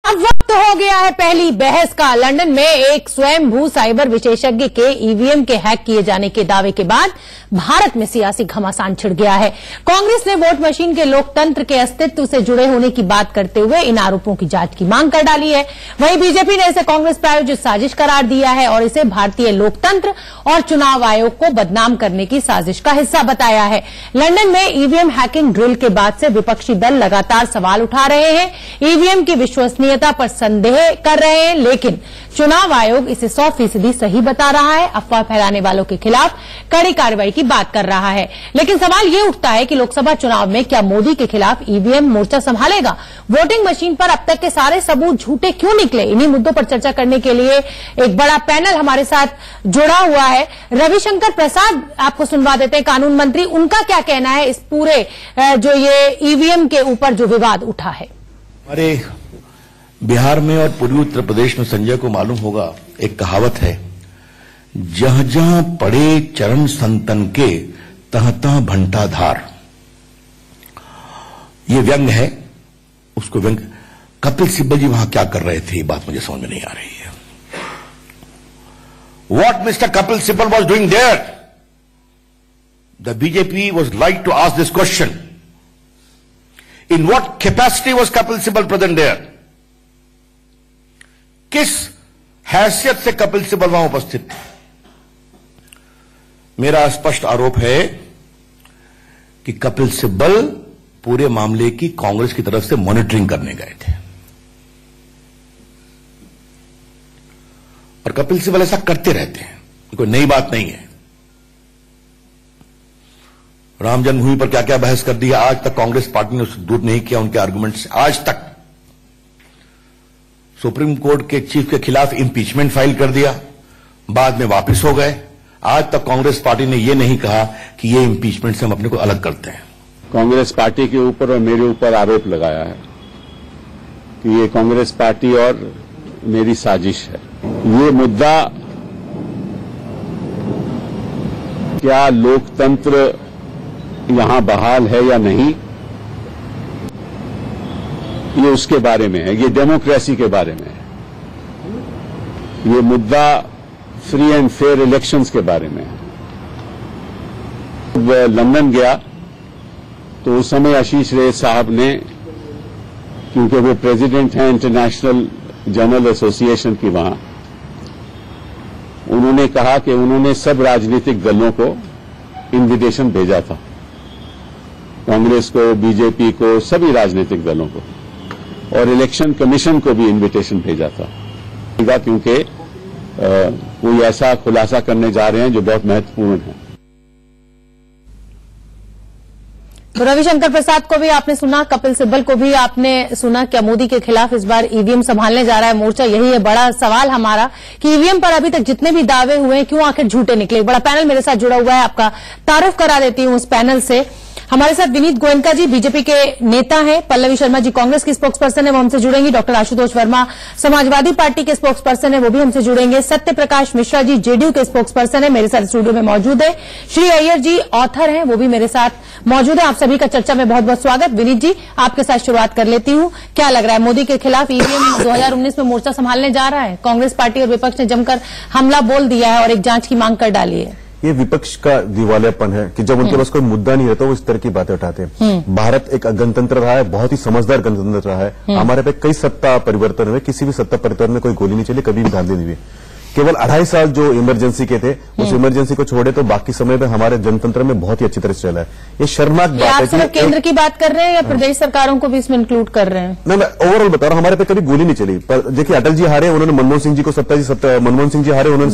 अब वक्त हो गया है पहली बहस का। लंदन में एक स्वयंभू साइबर विशेषज्ञ के ईवीएम के हैक किए जाने के दावे के बाद भारत में सियासी घमासान छिड़ गया है। कांग्रेस ने वोट मशीन के लोकतंत्र के अस्तित्व से जुड़े होने की बात करते हुए इन आरोपों की जांच की मांग कर डाली है। वहीं बीजेपी ने इसे कांग्रेस प्रायोजित साजिश करार दिया है और इसे भारतीय लोकतंत्र और चुनाव आयोग को बदनाम करने की साजिश का हिस्सा बताया है। लंदन में ईवीएम हैकिंग ड्रिल के बाद से विपक्षी दल लगातार सवाल उठा रहे हैं, ईवीएम की विश्वसनीयता पर संदेह कर रहे हैं, लेकिन चुनाव आयोग इसे 100% सही बता रहा है। अफवाह फैलाने वालों के खिलाफ कड़ी कार्रवाई की बात कर रहा है। लेकिन सवाल ये उठता है कि लोकसभा चुनाव में क्या मोदी के खिलाफ ईवीएम मोर्चा संभालेगा? वोटिंग मशीन पर अब तक के सारे सबूत झूठे क्यों निकले? इन्हीं मुद्दों पर चर्चा करने के लिए एक बड़ा पैनल हमारे साथ जुड़ा हुआ है। रविशंकर प्रसाद आपको सुनवा देते हैं, कानून मंत्री। उनका क्या कहना है इस पूरे जो ये ईवीएम के ऊपर जो विवाद उठा है? हमारे बिहार में और पूर्वी उत्तर प्रदेश में संजय को मालूम होगा, एक कहावत है, जहां जहां पड़े चरण संतन के तह तह भंटा धार। ये व्यंग है, उसको व्यंग कपिल सिब्बल जी वहां क्या कर रहे थे, ये बात मुझे समझ में नहीं आ रही है। What Mr. Kapil Sibal was doing there? The BJP was like to ask this question. In what capacity was Kapil Sibal present there? किस हैसियत से कपिल सिब्बल वहां उपस्थित थे? मेरा स्पष्ट आरोप है कि कपिल सिब्बल पूरे मामले की कांग्रेस की तरफ से मॉनिटरिंग करने गए थे और कपिल सिब्बल ऐसा करते रहते हैं, कोई नई बात नहीं है। राम जन्मभूमि पर क्या क्या बहस कर दिया, आज तक कांग्रेस पार्टी ने उससे दूर नहीं किया उनके आर्गुमेंट से। आज तक सुप्रीम कोर्ट के चीफ के खिलाफ इंपीचमेंट फाइल कर दिया, बाद में वापस हो गए। आज तक कांग्रेस पार्टी ने यह नहीं कहा कि ये इंपीचमेंट से हम अपने को अलग करते हैं। कांग्रेस पार्टी के ऊपर और मेरे ऊपर आरोप लगाया है कि ये कांग्रेस पार्टी और मेरी साजिश है। ये मुद्दा क्या लोकतंत्र यहां बहाल है या नहीं, ये उसके बारे में है, ये डेमोक्रेसी के बारे में है। ये मुद्दा फ्री एंड फेयर इलेक्शंस के बारे में है। जब लंदन गया तो उस समय आशीष रेय साहब ने, क्योंकि वो प्रेसिडेंट हैं इंटरनेशनल जर्नल एसोसिएशन की, वहां उन्होंने कहा कि उन्होंने सब राजनीतिक दलों को इन्विटेशन भेजा था, कांग्रेस को, बीजेपी को, सभी राजनीतिक दलों को, और इलेक्शन कमीशन को भी इन्विटेशन भेजा था, क्योंकि कोई ऐसा खुलासा करने जा रहे हैं जो बहुत महत्वपूर्ण है। तो रविशंकर प्रसाद को भी आपने सुना, कपिल सिब्बल को भी आपने सुना। क्या मोदी के खिलाफ इस बार ईवीएम संभालने जा रहा है मोर्चा? यही है बड़ा सवाल हमारा कि ईवीएम पर अभी तक जितने भी दावे हुए हैं क्यों आखिर झूठे निकले। बड़ा पैनल मेरे साथ जुड़ा हुआ है, आपका तारुफ करा देती हूं उस पैनल से। हमारे साथ विनीत गोयनका जी बीजेपी के नेता हैं, पल्लवी शर्मा जी कांग्रेस की स्पोक्सपर्सन है, वो हमसे जुड़ेंगी। डॉक्टर आशुतोष वर्मा समाजवादी पार्टी के स्पोक्सपर्सन है, वो भी हमसे जुड़ेंगे। सत्य प्रकाश मिश्रा जी जेडीयू के स्पोक्सपर्सन है, मेरे साथ स्टूडियो में मौजूद है। श्री अय्यर जी ऑथर हैं, वो भी मेरे साथ मौजूद है। आप सभी का चर्चा में बहुत बहुत स्वागत। विनीत जी, आपके साथ शुरुआत कर लेती हूं। क्या लग रहा है, मोदी के खिलाफ ईवीएम 2019 में मोर्चा संभालने जा रहा है? कांग्रेस पार्टी और विपक्ष ने जमकर हमला बोल दिया है और एक जांच की मांग कर डाली है। ये विपक्ष का दिवालियापन है कि जब उनके पास कोई मुद्दा नहीं रहता वो इस तरह की बातें उठाते हैं। भारत एक गणतंत्र रहा है, बहुत ही समझदार गणतंत्र रहा है। हमारे पे कई सत्ता परिवर्तन हुए, किसी भी सत्ता परिवर्तन में कोई गोली नहीं चली, कभी भी धांधली नहीं हुई। केवल 2.5 साल जो इमरजेंसी के थे, उस इमरजेंसी को छोड़े तो बाकी समय में हमारे जनतंत्र में बहुत ही अच्छी तरह से चला है। ये शर्मनाक बात है। आप सिर्फ केंद्र की बात कर रहे हैं या प्रदेश सरकारों को भी इसमें इंक्लूड कर रहे हैं? मैं ओवरऑल बता रहा हूं, हमारे पे कभी गोली नहीं चली। पर देखिए, अटल जी हारे, उन्होंने मनमोहन सिंह जी को मनमोहन सिंह जी हारे, उन्होंने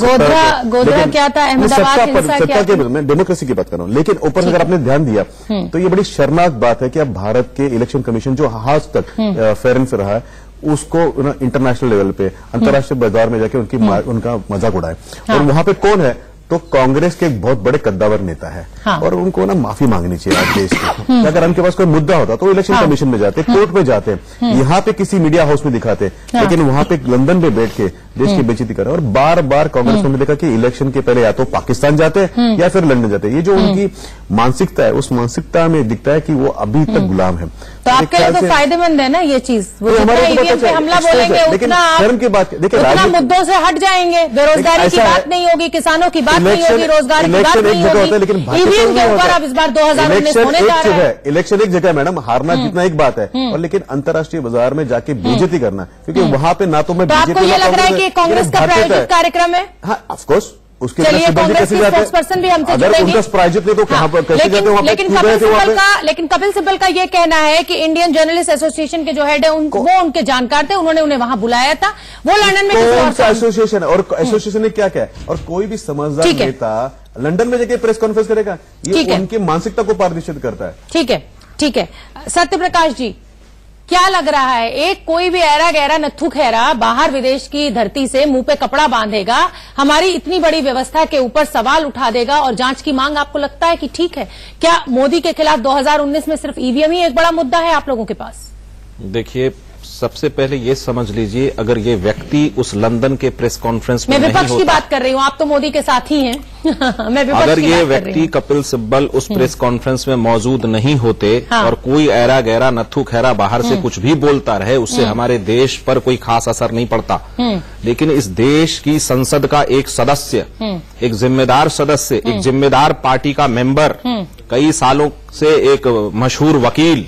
गोधरा क्या था, सत्ता के, मैं डेमोक्रेसी की बात कर रहा हूं। लेकिन ऊपर से अगर आपने ध्यान दिया तो ये बड़ी शर्मनाक बात है कि अब भारत के इलेक्शन कमीशन जो आज तक फेयर एंड फेयर रहा है, उसको इंटरनेशनल लेवल पे, अंतर्राष्ट्रीय बाजार में जाके उनका मजाक उड़ाए। और वहां पे कौन है? तो कांग्रेस के एक बहुत बड़े कद्दावर नेता है। हाँ। और उनको ना माफी मांगनी चाहिए आज देश की। अगर उनके पास कोई मुद्दा होता तो इलेक्शन कमीशन में जाते, कोर्ट में जाते, यहाँ पे किसी मीडिया हाउस में दिखाते, लेकिन वहां पे लंदन में बैठ के देश की बेइज्जती कर रहे हैं। और बार बार कांग्रेस ने देखा कि इलेक्शन के पहले या तो पाकिस्तान जाते या फिर लंदन जाते। ये जो उनकी मानसिकता है, उस मानसिकता में दिखता है कि वो अभी तक गुलाम है। तो आपके लिए तो फायदेमंद है ना ये चीज, ईवीएम पे हमला बोलेंगे उतना शर्म की बात, देखिए उतना मुद्दों से हट जाएंगे। बेरोजगारी की बात नहीं होगी, किसानों की बात नहीं होगी, रोजगार की बात नहीं होगी, लेकिन ईवीएम के ऊपर अब इस बार 2019 होने जा रहा है। इलेक्शन एक जगह है मैडम, हारना जीतना एक बात है, और लेकिन अंतर्राष्ट्रीय बाजार में जाके बेइज्जती करना, क्योंकि वहां पे ना तो मैं बीजेपी, आपको ये लग रहा है कि कांग्रेस का प्रायोजित कार्यक्रम है? हाँ, ऑफकोर्स। उसके चलिए, कांग्रेस की स्पोक्सपर्सन भी हमसे जुड़ेंगे। अगर उनका प्रायोजित नहीं तो कहां पर कैसे जाते वहां पे? लेकिन कपिल सिब्बल का ये कहना है कि इंडियन जर्नलिस्ट एसोसिएशन के जो हेड है वो उनके जानकार थे, उन्होंने उन्हें वहां बुलाया था। वो लंदन में कौन सा एसोसिएशन है, और एसोसिएशन ने क्या क्या, और कोई भी समझदार नेता लंदन में जाके प्रेस कॉन्फ्रेंस करेगा? ये उनकी मानसिकता को पारदर्शित करता है। ठीक है, ठीक है। सत्य प्रकाश जी, क्या लग रहा है, एक कोई भी ऐरा गहरा नत्थु खैरा बाहर विदेश की धरती से मुंह पे कपड़ा बांधेगा, हमारी इतनी बड़ी व्यवस्था के ऊपर सवाल उठा देगा और जांच की मांग आपको लगता है कि ठीक है? क्या मोदी के खिलाफ 2019 में सिर्फ ईवीएम ही एक बड़ा मुद्दा है आप लोगों के पास? देखिए, सबसे पहले ये समझ लीजिए, अगर ये व्यक्ति उस लंदन के प्रेस कॉन्फ्रेंस में मैं विपक्ष की बात कर रही हूँ, आप तो मोदी के साथ ही हैं। मैं विपक्ष अगर की ये बात व्यक्ति कपिल सिब्बल उस प्रेस कॉन्फ्रेंस में मौजूद नहीं होते और कोई ऐरा गहरा नत्थु खैरा बाहर से कुछ भी बोलता रहे, उससे हमारे देश पर कोई खास असर नहीं पड़ता। लेकिन इस देश की संसद का एक सदस्य, एक जिम्मेदार सदस्य, एक जिम्मेदार पार्टी का मेंबर, कई सालों से एक मशहूर वकील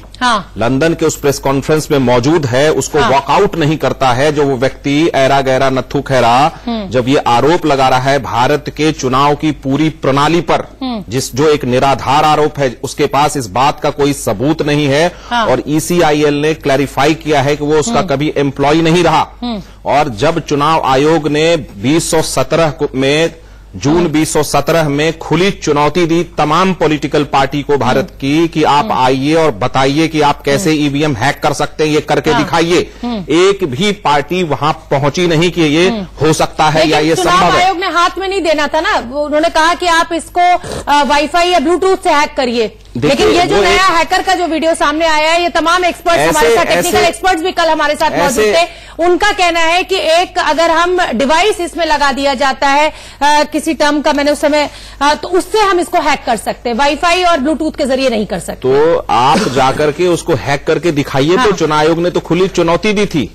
लंदन के उस प्रेस कॉन्फ्रेंस में मौजूद है, उसको वॉकआउट नहीं करता है, जो वो व्यक्ति ऐरा गहरा नत्थु खैरा जब ये आरोप लगा रहा है भारत के चुनाव की पूरी प्रणाली पर, जो एक निराधार आरोप है, उसके पास इस बात का कोई सबूत नहीं है। और ECIL ने क्लैरिफाई किया है कि वो उसका कभी एम्प्लॉय नहीं रहा। और जब चुनाव आयोग ने 2017 में जून 2017 में खुली चुनौती दी तमाम पॉलिटिकल पार्टी को भारत की कि आप आइए और बताइए कि आप कैसे ईवीएम हैक कर सकते हैं, ये करके दिखाइए, एक भी पार्टी वहां पहुंची नहीं कि ये हो सकता है या ये संभव है। आयोग ने हाथ में नहीं देना था ना, उन्होंने कहा कि आप इसको वाईफाई या ब्लूटूथ से हैक करिए। लेकिन ये जो नया हैकर का जो वीडियो सामने आया है, ये तमाम एक्सपर्ट्स हमारे साथ, टेक्निकल एक्सपर्ट्स भी कल हमारे साथ मौजूद थे, उनका कहना है कि एक अगर हम डिवाइस इसमें लगा दिया जाता है किसी टर्म का, मैंने उस समय तो उससे हम इसको हैक कर सकते हैं, वाईफाई और ब्लूटूथ के जरिए नहीं कर सकते। तो आप जाकर के उसको हैक करके दिखाइए। तो चुनाव आयोग ने तो खुली चुनौती दी थी,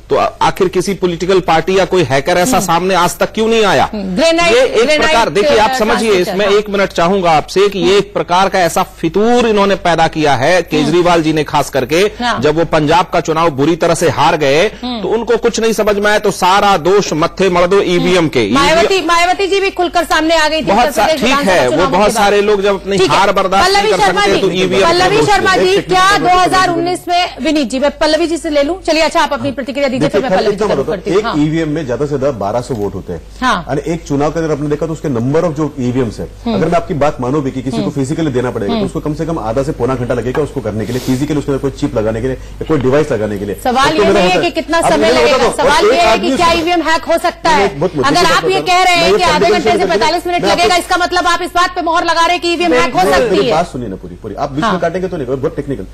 तो आखिर किसी पॉलिटिकल पार्टी या कोई हैकर ऐसा सामने आज तक क्यों नहीं आया? ये एक प्रकार, देखिए आप समझिए, इसमें 1 मिनट चाहूंगा आपसे कि ये एक प्रकार का ऐसा फितूर इन्होंने पैदा किया है, केजरीवाल जी ने खास करके, जब वो पंजाब का चुनाव बुरी तरह से हार गए तो उनको कुछ नहीं समझ में आया, तो सारा दोष मत्थे मर दो ईवीएम के। मायावती जी भी खुलकर सामने आ गई थी। ठीक है, वो बहुत सारे लोग जब अपनी हार बर्दाश्त नहीं कर सकते तो ईवीएम। पल्लवी शर्मा जी, क्या 2019 में, विनीत जी, मैं पल्लवी जी से ले लूं? चलिए, अच्छा आप अपनी प्रतिक्रिया दीजिए, फिर मैं पल्लवी जी से करती हूं। एक ईवीएम में ज्यादा से ज्यादा 1200 वोट होते हैं, और एक चुनाव का अगर आपने देखा तो उसके नंबर ऑफ जो ईवीएम्स है, अगर मैं आपकी बात मानूं भी कि किसी को फिजिकली देना पड़ेगा तो उसको कम से कम आधा से पौना घंटा लगेगा उसको करने के लिए, फिजिकली उसके कोई चिप लगाने के लिए या कोई डिवाइस लगाने के लिए। सवाल ये नहीं है कि कितना समय लगेगा, सवाल ये है कि क्या ईवीएम हैक हो सकता है। अगर आप ये कह रहे हैं कि आधे घंटे से 45 मिनट लगेगा, इसका मतलब आप इस बात पे मोहर लगा रहे हैं कि ईवीएम हैक हो सकती है। बात सुनिए ना पूरी, आप बीच में काटेंगे तो नहीं, बहुत टेक्निकल।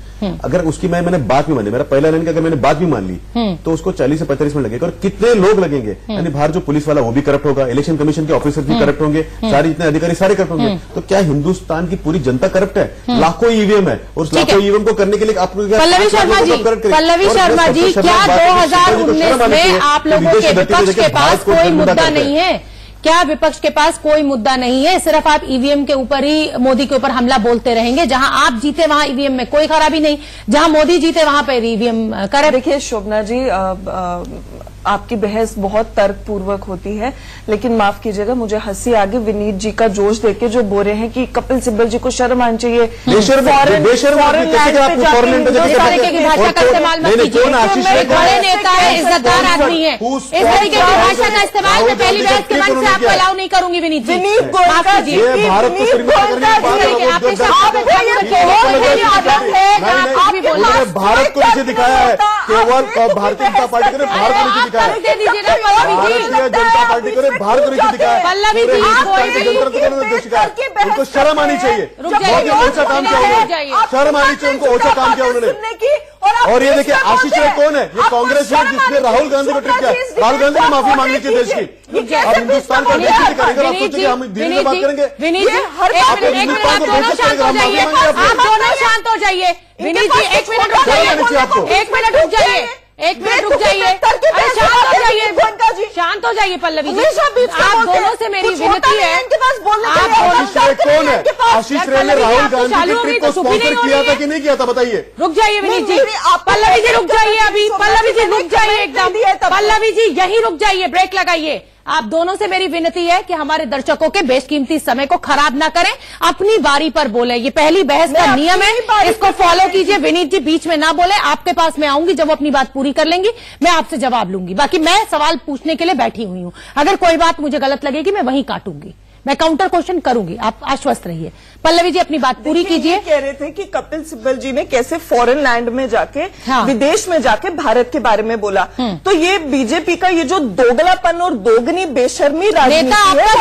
अगर उसकी मैंने बात भी मानी, मेरा पहला लाइन की अगर मैंने बात भी मान ली तो उसको 40 से 45 मिनट लगेगा। और कितने लोग लगेंगे, यानी बाहर जो पुलिस वाला वो भी करप्ट होगा, इलेक्शन कमीशन के ऑफिसर भी करप्ट होंगे, सारे इतने अधिकारी सारे करप्ट होंगे। तो क्या हिंदुस्तान की पूरी जनता करप्ट है? लाखों ईवीएम है, और लाखों ईवीएम को करने के लिए आपको पल्लवी शर्मा जी, क्या 2019 में आप लोगों के विपक्ष के पास कोई मुद्दा नहीं है? क्या विपक्ष के पास कोई मुद्दा नहीं है? सिर्फ आप ईवीएम के ऊपर ही, मोदी के ऊपर हमला बोलते रहेंगे? जहां आप जीते वहां ईवीएम में कोई खराबी नहीं, जहां मोदी जीते वहां पर ईवीएम करे। देखिए शोभना जी, आपकी बहस बहुत तर्कपूर्वक होती है, लेकिन माफ कीजिएगा, मुझे हंसी आ गई विनीत जी का जोश देके जो बोल रहे हैं कि कपिल सिब्बल जी को शर्म आनी चाहिए। भाषा का इस्तेमाल मत कीजिए, बड़े नेता है, इज्जतदार आदमी है, इस तरीके की भाषा का इस्तेमाल मैं पहली बहस के मंच से मैं आपको अलाउ नहीं करूंगी विनीत जी। विनीत गोयनका जी, ये भारत को श्रीमंत करने की बात है। उन्होंने भारत को नीचे दिखाया है, केवल भारतीय जनता पार्टी को भारत को नीचे दिखाया है, भारतीय जनता पार्टी को भारत को नीचे दिखाया है, पल्लवी जी उनको शर्म आनी चाहिए। बहुत ही ओछा काम किया उन्होंने, शर्म आनी चाहिए उनको, ओछा काम किया उन्होंने। और ये देखिए आशीष राय कौन है? ये कांग्रेस है जिसने राहुल गांधी को ट्रिक किया। राहुल गांधी को माफी मांगनी चाहिए देश की। अब हिंदुस्तान को बेइज्जती करेंगे, आप सोचेंगे हम धीरे से बात करेंगे। विनीत जी आप दोनों शांत हो जाइए, आप दोनों शांत हो जाइए। विनीत जी एक मिनट रुक जाइए, एक मिनट रुक जाइए, एक मिनट रुक जाइए, शांत हो जाइए, शांत हो जाइए पल्लवी जी। आप दोनों से मेरी विनती है, आशीष राय कौन है? आशीष राय ने राहुल गांधी की ट्रिक को स्पॉन्सर किया था कि नहीं किया था, बताइए। रुक जाइए विनीत जी, पल्लवी जी रुक जाइए, अभी पल्लवी जी रुक जाइए एकदम, पल्लवी जी यहीं रुक जाइए, ब्रेक लगाइए। आप दोनों से मेरी विनती है कि हमारे दर्शकों के बेशकीमती समय को खराब ना करें, अपनी बारी पर बोले। ये पहली बहस का नियम है, इसको फॉलो कीजिए। विनीत जी बीच में ना बोले, आपके पास मैं आऊंगी, जब वो अपनी बात पूरी कर लेंगी मैं आपसे जवाब लूंगी। बाकी मैं सवाल पूछने के लिए बैठी हुई हूं, अगर कोई बात मुझे गलत लगेगी मैं वहीं काटूंगी, मैं काउंटर क्वेश्चन करूंगी, आप आश्वस्त रहिए। पल्लवी जी अपनी बात पूरी कीजिए। कह रहे थे कि कपिल सिब्बल जी ने कैसे फॉरेन लैंड में जाके, हाँ। विदेश में जाके भारत के बारे में बोला। तो ये बीजेपी का ये जो दोगलापन और दोगुनी बेशर्मी राजनीति नेता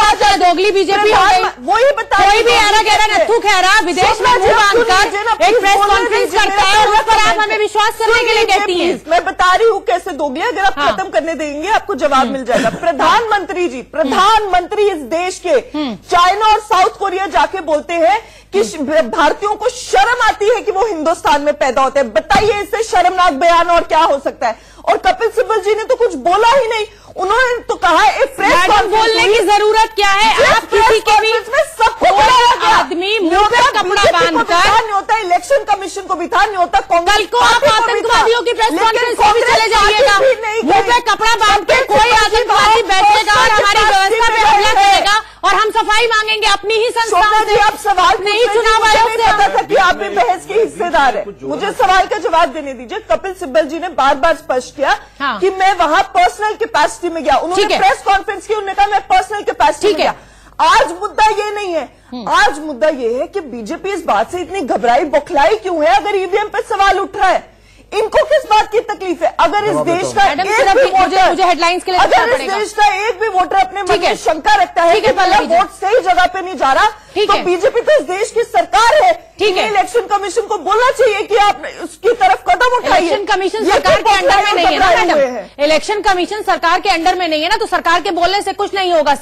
आपका दोगली बीजेपी हो गई, वही बता, कोई भी ऐरा गहरा नत्थू खैरा विदेश में मुंह बांधकर एक प्रेस कॉन्फ्रेंस करता है और उस पर आप हमें विश्वास करने के लिए कहती हैं। मैं बता रही हूँ कैसे दोगली, अगर आप खत्म करने देंगे आपको जवाब मिल जाएगा। प्रधानमंत्री जी, प्रधानमंत्री इस देश के चाइना और साउथ कोरिया जाके बोलते हैं कि भारतीयों को शर्म आती है कि वो हिंदुस्तान में पैदा होते हैं। बताइए इससे शर्मनाक बयान और क्या हो सकता है? और कपिल सिब्बल जी ने तो कुछ बोला ही नहीं, उन्होंने तो कहा एक प्रेस कॉन्फ्रेंस बोलने की जरूरत क्या है? आप किसी के भी आदमी मुंह पे कपड़ा बांधकर न्योता इलेक्शन कमीशन को भी था, न्योता कल को आप आतंकवादियों की प्रेस कॉन्फ्रेंस में भी चले जाइएगा, मुंह पे कपड़ा बांध के कोई आतंकवादी बैठेगा और हमारी व्यवस्था पे हमला करेगा और हम सफाई मांगेंगे अपनी ही संस्थाओं से। आप सवाल नहीं, चुनाव आयोग से पता था कि आप भी बहस के हिस्सेदार है। मुझे सवाल का जवाब देने दीजिए। कपिल सिब्बल जी ने बार बार स्पष्ट किया कि मैं वहां पर्सनल कैपेसिटी में गया, उन्होंने प्रेस कॉन्फ्रेंस की, उन्होंने कहा मैं पर्सनल कैपेसिटी में गया। आज मुद्दा ये नहीं है, आज मुद्दा ये है कि बीजेपी इस बात से इतनी घबराई बौखलाई क्यों है अगर ईवीएम पे सवाल उठ रहा है? इनको किस बात की तकलीफ है? अगर इस देश का एक भी वोटर, मुझे हेडलाइंस के लिए अगर इस देश का एक भी वोटर अपने मन में शंका रखता है कि मेरा वोट सही जगह पे नहीं जा रहा, तो बीजेपी तो इस देश की सरकार है। ठीक है, इलेक्शन कमीशन को बोलना चाहिए कि आप उसकी तरफ कदम उठाइए। इलेक्शन कमीशन सरकार के अंडर में नहीं है ना मैडम, इलेक्शन कमीशन सरकार के अंडर में नहीं है ना, तो सरकार के बोलने से कुछ नहीं होगा।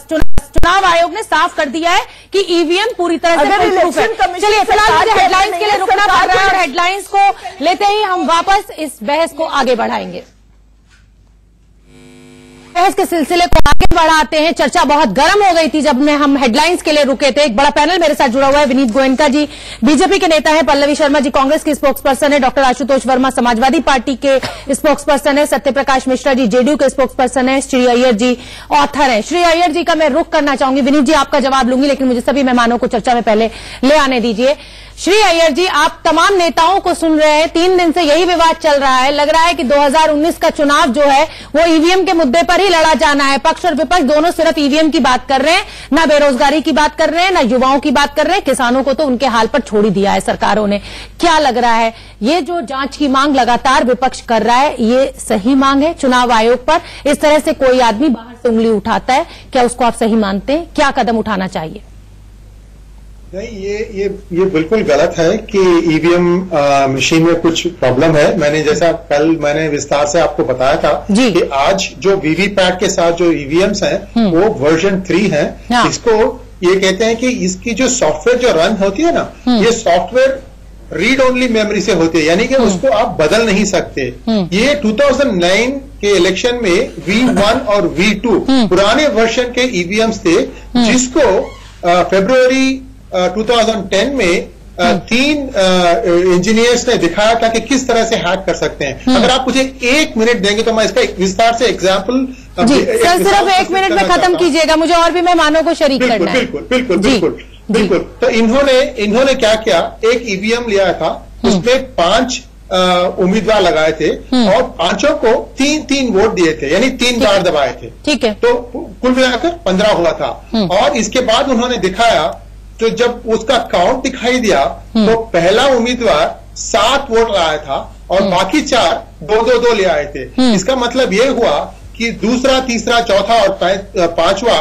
चुनाव आयोग ने साफ कर दिया है कि ईवीएम पूरी तरह से प्रूफ है। चलिए फिलहाल मुझे हेडलाइंस के लिए रुकना पड़ रहा है और हेडलाइंस को लेते ही हम वापस इस बहस को आगे बढ़ाएंगे। बहस के सिलसिले को आगे बढ़ाते हैं। चर्चा बहुत गर्म हो गई थी जब हम हेडलाइंस के लिए रुके थे। एक बड़ा पैनल मेरे साथ जुड़ा हुआ है। विनीत गोयनका जी बीजेपी के नेता हैं, पल्लवी शर्मा जी कांग्रेस के स्पोक्स पर्सन है, डॉक्टर आशुतोष वर्मा समाजवादी पार्टी के स्पोक्स पर्सन है, सत्यप्रकाश मिश्रा जी जेडीयू के स्पोक्स पर्सन है, श्री अय्यर जी ऑथर है। श्री अय्यर जी का मैं रुख करना चाहूंगी, विनीत जी आपका जवाब लूंगी, लेकिन मुझे सभी मेहमानों को चर्चा में पहले ले आने दीजिए। श्री अय्यर जी, आप तमाम नेताओं को सुन रहे हैं, 3 दिन से यही विवाद चल रहा है। लग रहा है कि 2019 का चुनाव जो है वो ईवीएम के मुद्दे पर ही लड़ा जाना है। पक्ष और विपक्ष दोनों सिर्फ ईवीएम की बात कर रहे हैं, ना बेरोजगारी की बात कर रहे हैं, ना युवाओं की बात कर रहे हैं। किसानों को तो उनके हाल पर छोड़ ही दिया है सरकारों ने। क्या लग रहा है, ये जो जांच की मांग लगातार विपक्ष कर रहा है, ये सही मांग है चुनाव आयोग पर? इस तरह से कोई आदमी बाहर से उंगली उठाता है, क्या उसको आप सही मानते हैं? क्या कदम उठाना चाहिए? नहीं, ये बिल्कुल गलत है कि ईवीएम मशीन में कुछ प्रॉब्लम है। मैंने विस्तार से आपको बताया था कि आज जो वीवीपैट के साथ जो ईवीएम्स हैं वो वर्जन 3 है। इसको ये कहते हैं कि इसकी जो सॉफ्टवेयर जो रन होती है ना, ये सॉफ्टवेयर रीड ओनली मेमोरी से होती है, यानी कि उसको आप बदल नहीं सकते। ये 2009 के इलेक्शन में V1 और V2 पुराने वर्जन के ईवीएम्स थे, जिसको फरवरी 2010 में 3 इंजीनियर्स ने दिखाया था कि किस तरह से हैक कर सकते हैं। अगर आप मुझे 1 मिनट देंगे तो मैं इसका विस्तार से एग्जाम्पल सर सिर्फ 1 मिनट में खत्म कीजिएगा, मुझे और भी मेहमानों को शरीक करना है। बिल्कुल। तो इन्होंने क्या किया, एक ईवीएम लिया था, उसमें 5 उम्मीदवार लगाए थे और पांचों को 3-3 वोट दिए थे, यानी 3 बार दबाए थे। ठीक है। तो कुल मिलाकर 15 हुआ था। और इसके बाद उन्होंने दिखाया, तो जब उसका काउंट दिखाई दिया तो पहला उम्मीदवार 7 वोट लाया था और बाकी 4 2-2 ले आए थे। इसका मतलब ये हुआ कि दूसरा, तीसरा, चौथा और पांचवा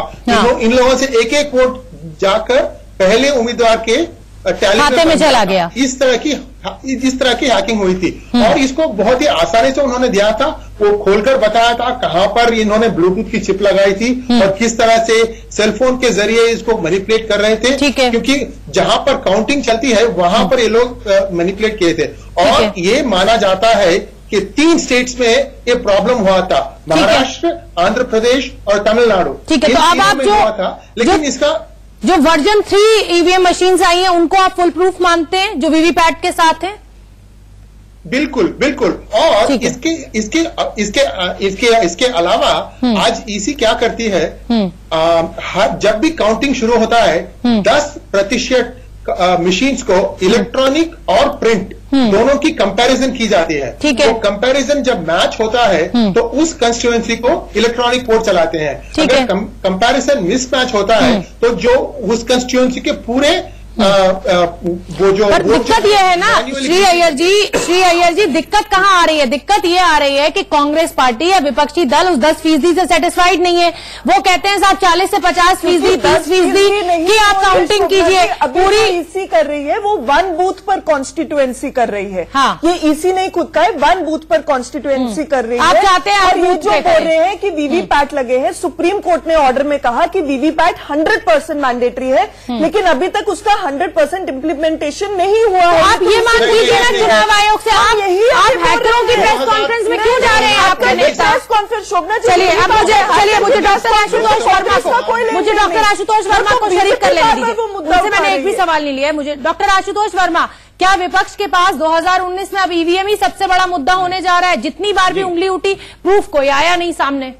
इन लोगों से एक वोट जाकर पहले उम्मीदवार के खाते में चला गया। इस तरह की हैकिंग हुई थी और इसको बहुत ही आसानी से उन्होंने दिया था। वो खोलकर बताया था कहां पर इन्होंने ब्लूटूथ की चिप लगाई थी और किस तरह से सेलफोन के जरिए इसको मैनिपुलेट कर रहे थे, क्योंकि जहां पर काउंटिंग चलती है वहां पर ये लोग मैनिपुलेट किए थे। और ये माना जाता है कि 3 स्टेट्स में ये प्रॉब्लम हुआ था, महाराष्ट्र, आंध्र प्रदेश और तमिलनाडु। ठीक है, तो अब आप था, लेकिन इसका जो वर्जन 3 ईवीएम मशीन्स आई हैं उनको आप फुल प्रूफ मानते हैं जो वीवीपैट के साथ हैं? बिल्कुल बिल्कुल। और इसके अलावा आज ईसी क्या करती है, जब भी काउंटिंग शुरू होता है 10% मशीन्स को इलेक्ट्रॉनिक और प्रिंट दोनों की कंपैरिजन की जाती है। तो कंपैरिजन जब मैच होता है तो उस कंस्टिट्यूएंसी को इलेक्ट्रॉनिक वोट चलाते हैं। अगर कंपैरिजन मिसमैच होता है तो जो उस कंस्टिट्यूएंसी के पूरे वो जो दिक्कत ये है ना श्री अय्यर जी, दिक्कत कहाँ आ रही है? दिक्कत ये आ रही है कि कांग्रेस पार्टी या विपक्षी दल उस 10% से सेटिस्फाइड नहीं है। वो कहते हैं साहब 40 से 50%, 30% की आप काउंटिंग कीजिए। पूरी ईसी कर रही है, वो 1 बूथ पर कॉन्स्टिट्यूएंसी कर रही है। हाँ, ये ईसी नहीं खुद का है, 1 बूथ पर कॉन्स्टिट्यूएंसी कर रही है। आप चाहते हैं और ये जो बोल रहे हैं कि वीवीपैट लगे हैं, सुप्रीम कोर्ट ने ऑर्डर में कहा कि वीवीपैट 100% मैंडेटरी है, लेकिन अभी तक उसका 100% इम्प्लीमेंटेशन नहीं हुआ है। आप ये मान लीजिए ना चुनाव आयोग से, आप हैकरों की प्रेस कॉन्फ्रेंस में क्यों जा रहे हैं? आपका नेता प्रेस कॉन्फ्रेंस शोभना, चलिए अब मुझे डॉक्टर आशुतोष वर्मा को शरीक कर लेने दीजिए। उनसे मैंने एक भी सवाल नहीं लिया है। मुझे डॉक्टर आशुतोष वर्मा, क्या विपक्ष के पास 2019 में अब ईवीएम ही सबसे बड़ा मुद्दा होने जा रहा है? जितनी बार भी उंगली उठी प्रूफ कोई आया नहीं सामने।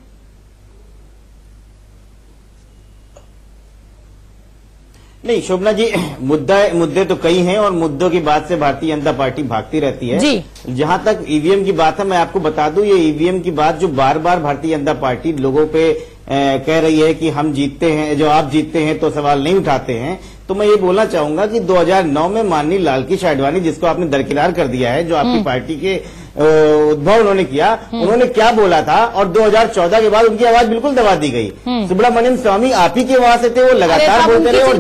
नहीं शोभना जी, मुद्दे तो कई हैं और मुद्दों की बात से भारतीय जनता पार्टी भागती रहती है जी। जहां तक ईवीएम की बात है, मैं आपको बता दूं, ये ईवीएम की बात जो बार बार भारतीय जनता पार्टी लोगों पे कह रही है कि हम जीतते हैं, जो आप जीतते हैं तो सवाल नहीं उठाते हैं, तो मैं ये बोलना चाहूंगा कि 2009 में माननीय लालकृष्ण आडवाणी, जिसको आपने दरकिनार कर दिया है, जो आपकी पार्टी के उद्भव उन्होंने किया, उन्होंने क्या बोला था और 2014 के बाद उनकी आवाज बिल्कुल दबा दी गई। सुब्रमण्यम स्वामी आप ही के वहां से थे, वो लगातार बोलते रहे और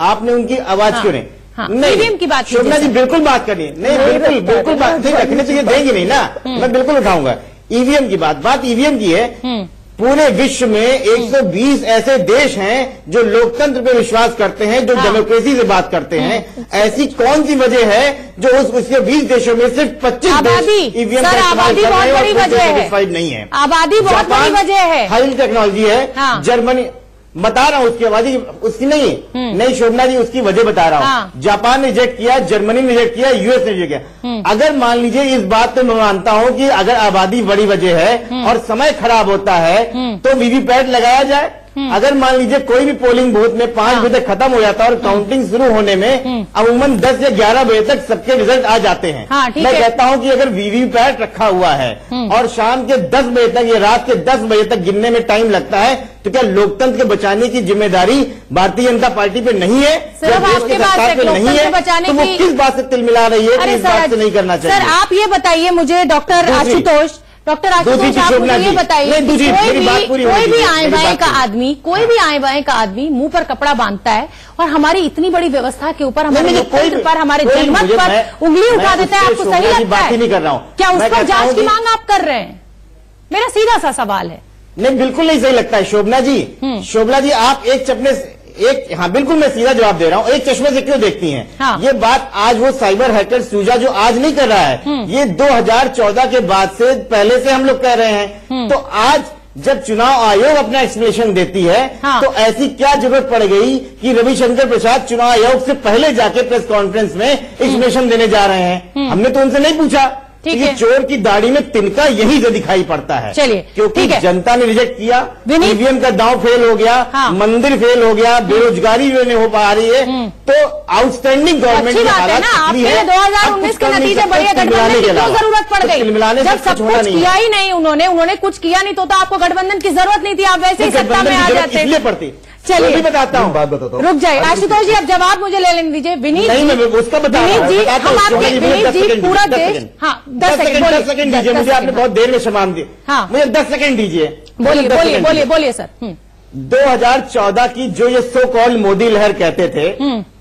आपने उनकी आवाज क्यों नहीं? ईवीएम की बात शोभना जी बिल्कुल बात करनी है, नहीं बिल्कुल बात नहीं रखने चाहिए, देंगे नहीं ना, मैं बिल्कुल उठाऊंगा ईवीएम की बात ईवीएम की है। पूरे विश्व में 120 ऐसे देश हैं जो लोकतंत्र पे विश्वास करते हैं, जो डेमोक्रेसी से बात करते हैं। ऐसी कौन सी वजह है जो उसके 20 देशों में सिर्फ 25 देश ईवीएम का इस्तेमाल कर रहे हैं और सेटिस्फाइड नहीं है? आबादी बहुत बड़ी वजह है, हाई टेक्नोलॉजी है। जर्मनी बता रहा हूं उसकी आबादी उसकी नहीं शोभना जी, उसकी वजह बता रहा हूं। जापान ने रिजेक्ट किया, जर्मनी ने रिजेक्ट किया, यूएस ने रिजेक्ट किया। अगर मान लीजिए इस बात तो मैं मानता हूं कि अगर आबादी बड़ी वजह है और समय खराब होता है तो वीवीपैट लगाया जाए। अगर मान लीजिए कोई भी पोलिंग बूथ में 5 बजे तक खत्म हो जाता है और काउंटिंग शुरू होने में अमूमन 10 या 11 बजे तक सबके रिजल्ट आ जाते हैं। मैं कहता हूं कि अगर वीवीपैट रखा हुआ है और शाम के 10 बजे तक या रात के 10 बजे तक गिनने में टाइम लगता है, तो क्या लोकतंत्र के बचाने की जिम्मेदारी भारतीय जनता पार्टी पे नहीं है? सिर्फ आपके सरकार पे नहीं है तो वो किस बात से तिल मिला रही है कि इस बात से नहीं करना चाहिए? सर आप ये बताइए मुझे, डॉक्टर आशुतोष आप मुझे ये बताइए, कोई भी आए बाएं का आदमी मुंह पर कपड़ा बांधता है और हमारी इतनी बड़ी व्यवस्था के ऊपर, हमारे लोकतंत्र पर, हमारे जनमत पर उंगली उठा देता है, आपको सही लगता है? नहीं कर रहा हूं, क्या उस पर जांच की मांग आप कर रहे हैं? मेरा सीधा सा सवाल है। नहीं बिल्कुल नहीं सही लगता है शोभना जी, आप हाँ बिल्कुल मैं सीधा जवाब दे रहा हूं, एक चश्मे से क्यों देखती हैं? हाँ। ये बात आज वो साइबर हैकर सूजा जो आज नहीं कर रहा है, ये 2014 के बाद से पहले से हम लोग कह रहे हैं। तो आज जब चुनाव आयोग अपना एक्सप्लेनेशन देती है, हाँ। तो ऐसी क्या जरूरत पड़ गई कि रविशंकर प्रसाद चुनाव आयोग से पहले जाके प्रेस कॉन्फ्रेंस में एक्सप्लेनेशन देने जा रहे हैं? हमने तो उनसे नहीं पूछा, ये चोर की दाढ़ी में तिनका यही से दिखाई पड़ता है। चलिए, क्योंकि जनता ने रिजेक्ट किया, ईवीएम का दांव फेल हो गया, मंदिर फेल हो गया, बेरोजगारी नहीं हो पा रही है, तो आउटस्टैंडिंग गवर्नमेंट की हालत कितनी है। 2019 के नतीजे बढ़िया गठबंधन की क्यों जरूरत पड़ गई? जब सब कुछ किया ही नहीं उन्होंने कुछ किया नहीं तो आपको गठबंधन की जरूरत नहीं थी, आप वैसे ही सत्ता में आ जाते। इसलिए पड़ती। चलिए बताता हूँ, बात बताता हूँ। रुक जाइए आशुतोष जी, अब जवाब मुझे ले लेने दीजिए। विनीत जी, उसका विनीत जी, हम आपके विनीत जी पूरा देश, हाँ 10 सेकंड दीजिए मुझे, आपने बहुत देर में सम्मान दिया, हाँ मुझे 10 सेकंड दीजिए। बोलिए सर। 2014 की जो ये सो कॉल्ड मोदी लहर कहते थे,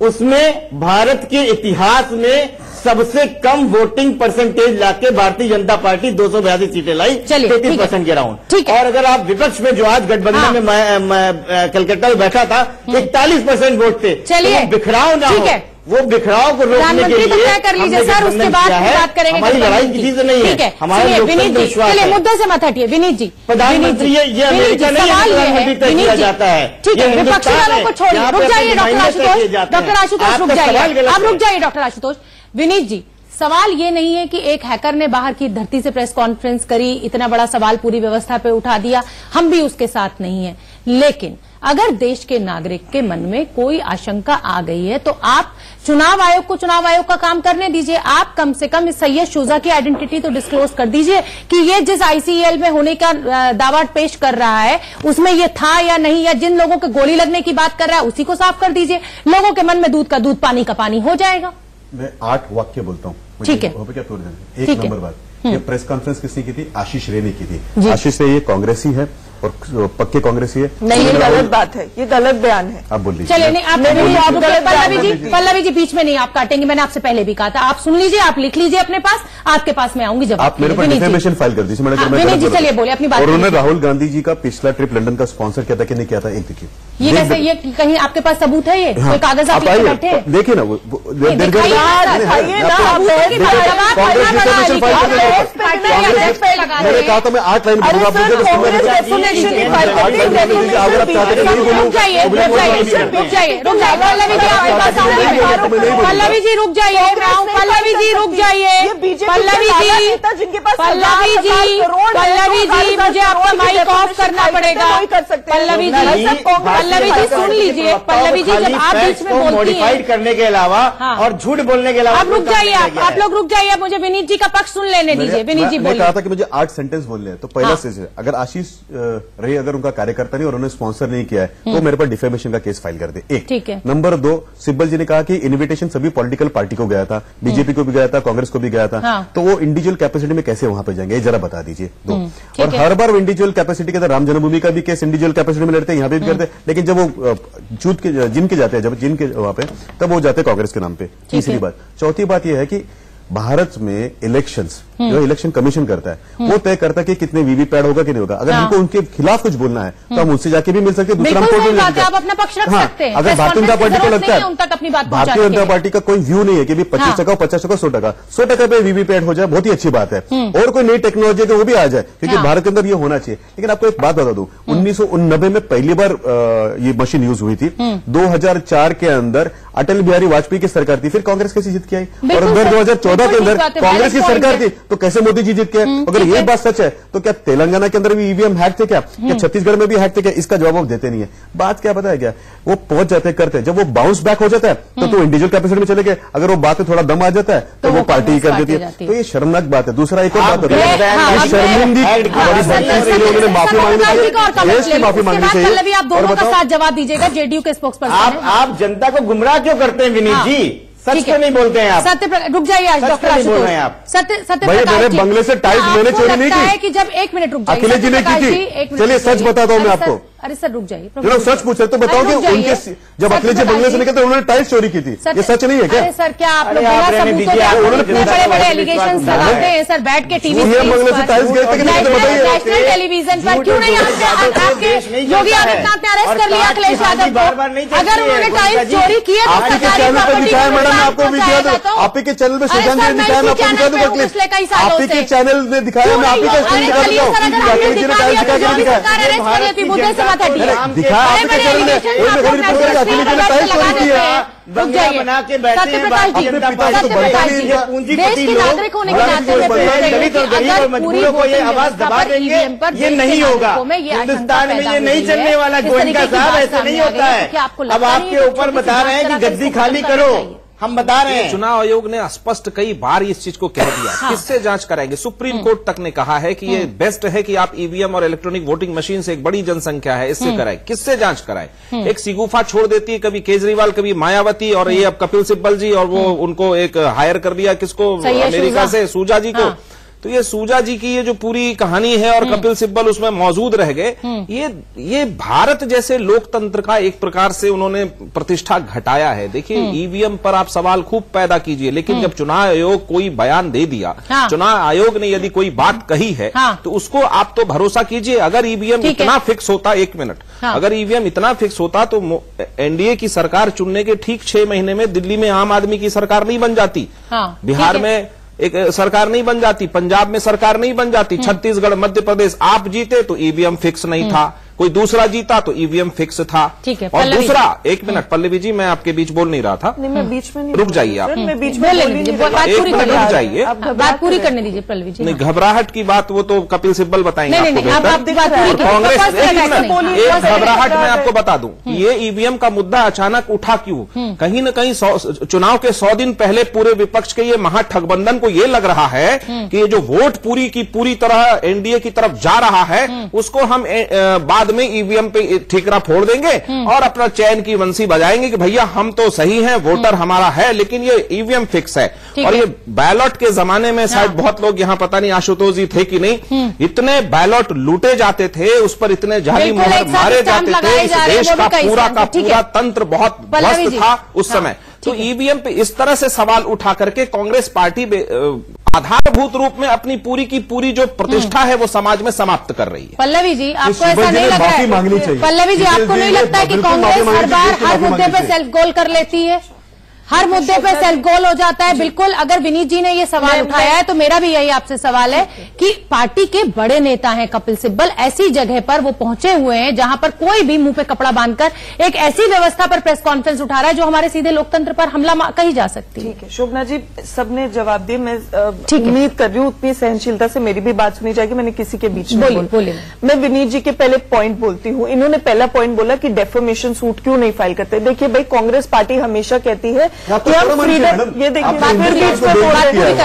उसमें भारत के इतिहास में सबसे कम वोटिंग परसेंटेज लाके भारतीय जनता पार्टी 282 सीटें लाई, 33% के राउंड। और अगर आप विपक्ष में जो आज गठबंधन में मैं कलकत्ता में बैठा था, 41% वोट थे। चलिए बिखराव ना हो, वो बिखराव को रोकने के लिए तय कर लीजिए सर, उसके बाद बात करेंगे। हमारी लड़ाई किसी से नहीं है, हमारा विनीत जी, चलिए मुद्दे से मत हटिए। विनीत जी, प्रधानमंत्री ये अमेरिका नहीं है, प्रधानमंत्री तय किया जाता है। ठीक है, विपक्षी वालों को छोड़िए, रुक जाइए डॉक्टर आशुतोष रुक जाइए, आप रुक जाइए डॉक्टर आशुतोष। विनीत जी, सवाल ये नहीं है कि एक हैकर ने बाहर की धरती से प्रेस कॉन्फ्रेंस करी, इतना बड़ा सवाल पूरी व्यवस्था पे उठा दिया, हम भी उसके साथ नहीं है, लेकिन अगर देश के नागरिक के मन में कोई आशंका आ गई है तो आप चुनाव आयोग को चुनाव आयोग का काम करने दीजिए। आप कम से कम इस सैयद शुजा की आइडेंटिटी तो डिस्क्लोज कर दीजिए कि ये जिस आईसीएल में होने का दावा पेश कर रहा है उसमें ये था या नहीं, या जिन लोगों को गोली लगने की बात कर रहा है उसी को साफ कर दीजिए। लोगों के मन में दूध का दूध पानी का पानी हो जाएगा। मैं 8 वाक्य बोलता हूँ, ठीक है, क्या तोड़ देना। एक नंबर बात, ये प्रेस कॉन्फ्रेंस किसने की थी? आशीष रे ने की थी। आशीष रे ये कांग्रेसी है और पक्के कांग्रेसी है। नहीं, ये गलत बात है, ये गलत बयान है। आप बोल लीजिए। चलिए नहीं, आप पल्लवी जी बीच में नहीं आप काटेंगे, मैंने आपसे पहले भी कहा था। आप सुन लीजिए, आप लिख लीजिए अपने पास, आपके पास मैं आऊंगी जब आप मेरे पास डिफेमेशन फाइल कर दीजिए। मैंने चलिए बोले अपनी बात। उन्होंने राहुल गांधी जी का पिछला ट्रिप लंदन का स्पॉन्सर किया था कि नहीं किया था? एक देखिए, ये कैसे, ये कहीं आपके पास सबूत है? ये कोई कागज आप लेके बैठे? देखिए ना, मैंने कहा था मैं 8 लाइन पल्लवी जी रुक जाइए, पल्लवी जी रुक जाइए, पल्लवी जी मुझे आपका माइक ऑफ करना पड़ेगा। पल्लवी जी सुन लीजिए, पल्लवी जी जब आप बीच में बोलती हैं करने के अलावा और झूठ बोलने के अलावा, आप रुक जाइए, आप लोग रुक जाइए, मुझे विनीत जी का पक्ष सुन लेने दीजिए। विनीत जी बोलिए। कहा था कि मुझे 8 सेंटेंस बोलने हैं, तो पहला स्टेज है, अगर आशीष रे अगर उनका कार्यकर्ता नहीं और उन्होंने स्पॉन्सर नहीं किया है तो मेरे पर डिफेमेशन का केस फाइल कर दे। एक, ठीक है। नंबर 2, सिब्बल जी ने कहा कि इन्विटेशन सभी पॉलिटिकल पार्टी को गया था, बीजेपी को भी गया था, कांग्रेस को भी गया था, तो वो इंडिविजुअल कैपेसिटी में कैसे वहां पे जाएंगे, जरा बता दीजिए। 2, और हर बार इंडिविजुअल कैपेसिटी के अंदर राम जन्मभूमि का भी केस इंडिविजुअल कैपेसिटी में लड़ते हैं, यहाँ पे भी करते हैं, लेकिन जब वो जिनके जाते हैं, जब जिनके वहां पे, तब वो जाते कांग्रेस के नाम पे। तीसरी बात। चौथी बात यह है कि भारत में इलेक्शंस जो इलेक्शन कमीशन करता है वो तय करता है कि कितने वीवीपैट होगा कि नहीं होगा। अगर हमको उनके खिलाफ कुछ बोलना है तो हम उनसे जाके भी मिल सकते हैं, दूसरा हम कोर्ट में मिल सकते हैं। आप अपना पक्ष रख सकते हैं। अगर भारतीय जनता पार्टी को लगता है, भारतीय जनता पार्टी का कोई व्यू नहीं है कि 25 टका 50 टका 100 टका पे वीवीपैट हो जाए, बहुत ही अच्छी बात है, और कोई नई टेक्नोलॉजी है वो भी आ जाए, क्योंकि भारत के अंदर ये होना चाहिए। लेकिन आपको एक बात बता दूं, 1990 में पहली बार ये मशीन यूज हुई थी, 2004 के अंदर अटल बिहारी वाजपेयी की सरकार थी, फिर कांग्रेस कैसे जीत के आई, और अंदर 2014 के अंदर कांग्रेस की सरकार थी, तो कैसे मोदी जी जीत के? अगर ये बात सच है तो क्या तेलंगाना के अंदर भी ईवीएम हैक थे क्या छत्तीसगढ़ में भी हैक थे क्या? इसका जवाब आप देते नहीं है। बात क्या पता है क्या, वो पहुंच जाते करते, जब वो बाउंस बैक हो जाता है तो इंडिविजुअल कैपेसिटी में चले गए, अगर वो बात में थोड़ा दम आ जाता है तो वो पार्टी कर देती है। तो ये शर्मनाक बात है। दूसरा एक और बात होती है, शर्मिंदी माफी मांगनी चाहिए, माफी मांगनी चाहिए। आप दोनों का साथ जवाब दीजिएगा, जेडीयू के स्पोक्सपर्सन। आप जनता को गुमराह क्यों करते हैं विनीत जी? सच क्यों नहीं बोलते हैं आप? रुक जाइए डॉक्टर आशुतोष। सत्य बंगले से टाइल्स मैंने चोरी नहीं की कि जब 1 मिनट रुक जाइए, अखिलेश जी ने की थी। चलिए सच बताता हूँ मैं आपको। अरे सर रुक जाइए, जो लोग सच पूछ रहे तो बताओ कि उनके जब अखिलेश जी बंगले से निकलते उन्होंने टाइल्स चोरी की थी, ये सच नहीं है क्या? अरे सर क्या आप लोग बड़े बड़े एलिगेशन लगाते हैं सर, बैठ के टीवी बंगले से टाइल्स गए थे कि नहीं बताइए। नेशनल टेलीविजन पर क्यों नहीं आपके योगी आदित्यनाथ ने अरेस्ट कर लिया अखिलेश यादव को? अगर उन्होंने टाइल्स चोरी की है तो आपके चैनल पर दिखाया मैडम, आपको दिखा दो, आपके चैनल पर श्रीकांत ने दिखाया, मैं आपको दिखा दूंगा क्लिप, आपके चैनल ने दिखाया, मैं आपके स्क्रीन दिखा देता हूँ। बात हटी है। बंगला बना के बैठे हैं देश के नागरिक होने के नाते दलित और गरीब और मजदूरों को ये आवाज दबा देंगे, ये नहीं होगा। हिंदुस्तान में ये नहीं चलने वाला। गोयनका साहब ऐसे नहीं होता है। अब आपके ऊपर बता रहे हैं कि गद्दी खाली करो, हम बता रहे हैं। चुनाव आयोग ने स्पष्ट कई बार इस चीज को कह दिया। हाँ। किससे जांच कराएंगे? सुप्रीम कोर्ट तक ने कहा है कि ये बेस्ट है कि आप ईवीएम और इलेक्ट्रॉनिक वोटिंग मशीन से, एक बड़ी जनसंख्या है, इससे कराए। किससे जांच कराए? एक सिगुफा छोड़ देती है, कभी केजरीवाल कभी मायावती, और ये अब कपिल सिब्बल जी, और वो उनको एक हायर कर दिया किसको, अमेरिका से सूजा जी को। तो ये सूजा जी की ये जो पूरी कहानी है और कपिल सिब्बल उसमें मौजूद रह गए, ये भारत जैसे लोकतंत्र का एक प्रकार से उन्होंने प्रतिष्ठा घटाया है। देखिए, ईवीएम पर आप सवाल खूब पैदा कीजिए, लेकिन जब चुनाव आयोग कोई बयान दे दिया, चुनाव आयोग ने यदि कोई बात कही है, तो उसको आप तो भरोसा कीजिए। अगर ईवीएम इतना फिक्स होता, एक मिनट, अगर ईवीएम इतना फिक्स होता तो एनडीए की सरकार चुनने के ठीक 6 महीने में दिल्ली में आम आदमी की सरकार नहीं बन जाती, बिहार में एक सरकार नहीं बन जाती, पंजाब में सरकार नहीं बन जाती, छत्तीसगढ़, मध्य प्रदेश आप जीते तो ईवीएम फिक्स नहीं था, कोई दूसरा जीता तो ईवीएम फिक्स था। ठीक है। और दूसरा, एक मिनट पल्लवी जी, मैं आपके बीच बोल नहीं रहा था। नहीं, मैं बीच में नहीं, रुक जाइए आप, मैं बीच में रुक जाइए, बात पूरी करने दीजिए पल्लवी जी। नहीं, घबराहट की बात वो तो कपिल सिब्बल बताएंगे आपको बेहतर। कांग्रेस एक घबराहट मैं आपको बता दूं, ये ईवीएम का मुद्दा अचानक उठा क्यों? कहीं न कहीं चुनाव के 100 दिन पहले पूरे विपक्ष के ये महाठगबंधन को ये लग रहा है कि ये जो वोट पूरी की पूरी तरह एनडीए की तरफ जा रहा है, उसको हम बाद में ईवीएम पे ठीकरा फोड़ देंगे और अपना चैन की बंसी बजाएंगे कि भैया हम तो सही हैं, वोटर हमारा है, लेकिन ये ईवीएम फिक्स है। और ये बैलट के जमाने में शायद बहुत लोग यहाँ, पता नहीं आशुतोष जी थे कि नहीं, इतने बैलट लूटे जाते थे, उस पर इतने जाली मुहर मारे जाते थे। इस देश का पूरा तंत्र बहुत ध्वस्त था उस समय। तो ईवीएम पे इस तरह से सवाल उठा करके कांग्रेस पार्टी आधारभूत रूप में अपनी पूरी की पूरी जो प्रतिष्ठा है वो समाज में समाप्त कर रही है। पल्लवी जी, आपको ऐसा नहीं लगता है? पल्लवी जी, आपको नहीं लगता है कि कांग्रेस हर बार हर मुद्दे पे सेल्फ गोल कर लेती है? हर मुद्दे पे सेल्फ गोल हो जाता है। बिल्कुल, अगर विनीत जी ने ये सवाल उठाया है तो मेरा भी यही आपसे सवाल है कि पार्टी के बड़े नेता हैं कपिल सिब्बल, ऐसी जगह पर वो पहुंचे हुए हैं जहां पर कोई भी मुंह पे कपड़ा बांधकर एक ऐसी व्यवस्था पर प्रेस कॉन्फ्रेंस उठा रहा है जो हमारे सीधे लोकतंत्र पर हमला कही जा सकती है। ठीक है शोभना जी, सबने जवाब दिए। मैं उम्मीद कर रही हूँ उतनी सहनशीलता से मेरी भी बात सुनी जाएगी। मैंने किसी के बीच में बोली। मैं विनीत जी के पहले पॉइंट बोलती हूँ। इन्होंने पहला पॉइंट बोला कि डेफर्मेशन सूट क्यों नहीं फाइल करते। देखिए भाई, कांग्रेस पार्टी हमेशा कहती है कि हम फ्रीडम, ये देखिए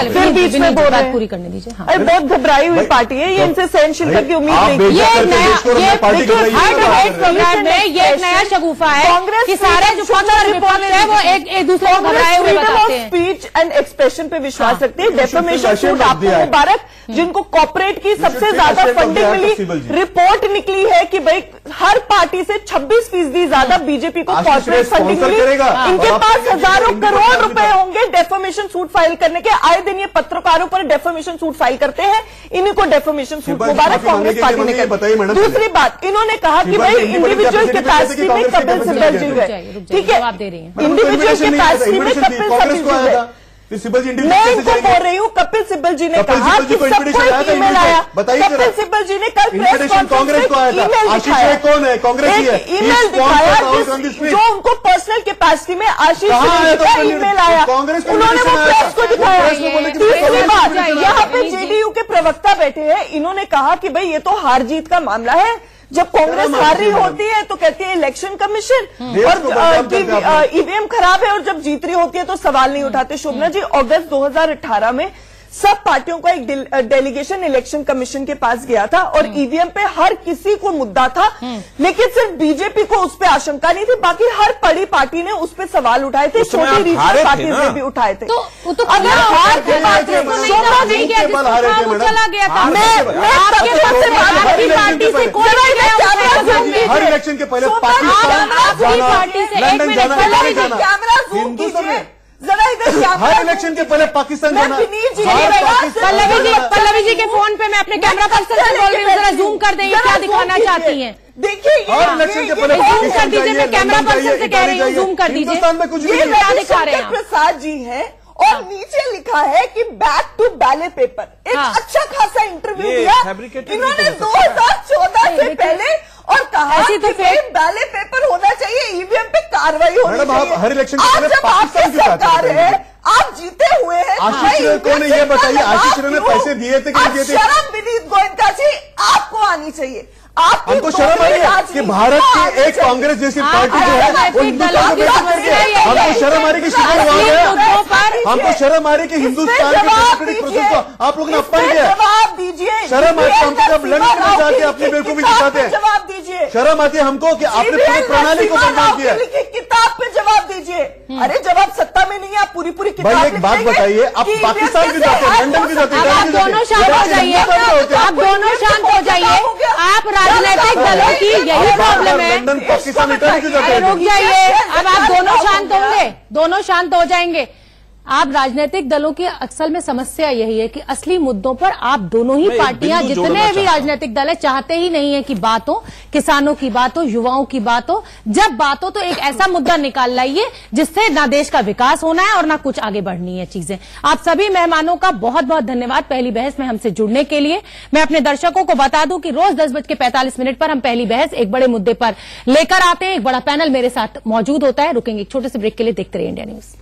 फिर बीच में बोल रहे हैं, पूरी करने दीजिए। अरे बहुत घबराई हुई पार्टी है ये, इनसे सहनशीलता की उम्मीद नहीं। ये नया शगुफा है कांग्रेस की, सारे जो विपक्ष है वो एक दूसरे को घबराए हुए बताते हैं। स्पीच एंड एक्सप्रेशन पे विश्वास रखते हैं। डेफर्मेशन सूट आपको मुबारक, जिनको कॉर्पोरेट की सबसे ज्यादा फंडिंग मिली। रिपोर्ट निकली है कि भाई हर पार्टी से 26% ज्यादा बीजेपी को कॉर्पोरेट फंडिंग मिली। इनके पास हजारों करोड़ रुपए होंगे डेफर्मेशन सूट फाइल करने के। आए दिन ये पत्रकारों पर डेफर्मेशन सूट फाइल करते हैं। इन्हीं को डेफर्मेशन सूट मुबारक कांग्रेस पार्टी ने कर। दूसरी बात, इन्होंने कहा कि भाई इंडिविजुअल कैपेसिटी में कपिल सिब्बल जी गए। ठीक है, इंडिविजुअल कैपेसिटी में कपिल सिब्बल जी गए। मैं इनको बोल रही हूँ, कपिल सिब्बल जी ने कहा कि सबको ईमेल आया। कपिल सिब्बल जी ने कल प्रेस कॉन्फ्रेंस में ईमेल दिखाया, कौन है कांग्रेस ईमेल दिखाया जो उनको पर्सनल कैपेसिटी में आशीष का ईमेल आया, उन्होंने वो प्रेस को दिखाया। तीसरी बात, यहाँ पे जेडीयू के प्रवक्ता बैठे हैं, इन्होंने कहा कि भाई ये तो हार जीत का मामला है। जब कांग्रेस हार रही होती है तो कहती है इलेक्शन कमीशन और ईवीएम खराब है, और जब जीत रही होती है तो सवाल नहीं उठाते। शोभना जी, अगस्त 2018 में सब पार्टियों का एक डेलीगेशन इलेक्शन कमीशन के पास गया था और ईवीएम पे हर किसी को मुद्दा था, लेकिन सिर्फ बीजेपी को उस पर आशंका नहीं थी। बाकी हर बड़ी पार्टी ने उस पर सवाल उठाए थे, छोटी रीजनल पार्टी ने भी उठाए थे। तो अगर हार की बात चला गया था, हर इलेक्शन के पहले कैमरा जूम कीजिए जरा इधर, हर इलेक्शन के पहले पाकिस्तान जाना। पल्लवी जी के फोन पे मैं अपने कैमरा पर्सन से बोल रही हूँ, जरा जूम कर देंगे, क्या दिखाना चाहती हैं? देखिए, हर इलेक्शन के पहले जूम कर दीजिए, मैं कैमरा पर्सन से कह रही हूँ, जूम कर दीजिए। हिंदुस्तान में कुछ भी क्या दिखा रहे हैं? प्रसाद जी हैं और नीचे लिखा है कि बैक टू बैलेट पेपर। एक अच्छा खासा इंटरव्यू दिया इन्होंने 2014 से पहले, और कहा कि बैलेट पेपर होना चाहिए, ईवीएम पे कार्रवाई होनी चाहिए। हर इलेक्शन आज जब आपकी सरकार है, आप जीते हुए हैं, आशीष को ये बताइए, आशीष ने पैसे दिए थे कि नहीं दिए थे? शर्म विनीत गोयनका जी आपको आनी चाहिए। हमको शर्म आ रही है कि भारत की एक कांग्रेस जैसी पार्टी जो है वो हिंदुस्तान को हमको शर्म आ रही कि शिविर वहां गया, हमको शर्म आ रही कि हिंदुस्तान के डेमोक्रेटिक प्रोसेस को आप लोग ने अपमान किया। जवाब दीजिए। शर्म आती है हमको जब लंदन में जाके अपनी बेवकूफी दिखाते हैं। जवाब दीजिए। शर्म आती है हमको कि आपने पूरी प्रणाली को बदनाम किया। किताब पे जवाब दीजिए। अरे जब आप सत्ता में नहीं है, आप पूरी किताब। भाई एक बात बताइए, आप पाकिस्तान भी जाते हैं, लंदन भी जाते हैं, आप दोनों शांत हो जाइए, आप दोनों शांत हो जाइए। आप राजनीतिक दलों की यही प्रॉब्लम है। रुक जाइए, अब आप दोनों शांत होंगे, दोनों शांत हो जाएंगे। आप राजनीतिक दलों की असल में समस्या यही है कि असली मुद्दों पर आप दोनों ही पार्टियां, जितने भी राजनीतिक दल है, चाहते ही नहीं है कि बात हो, किसानों की बात हो, युवाओं की बात हो। जब बात हो तो एक ऐसा मुद्दा निकाल लाइए जिससे ना देश का विकास होना है और ना कुछ आगे बढ़नी है चीजें। आप सभी मेहमानों का बहुत बहुत धन्यवाद पहली बहस में हमसे जुड़ने के लिए। मैं अपने दर्शकों को बता दूं कि रोज 10:45 पर हम पहली बहस एक बड़े मुद्दे पर लेकर आते हैं। एक बड़ा पैनल मेरे साथ मौजूद होता है। रुकेंगे एक छोटे से ब्रेक के लिए, देखते रहिए इंडिया न्यूज।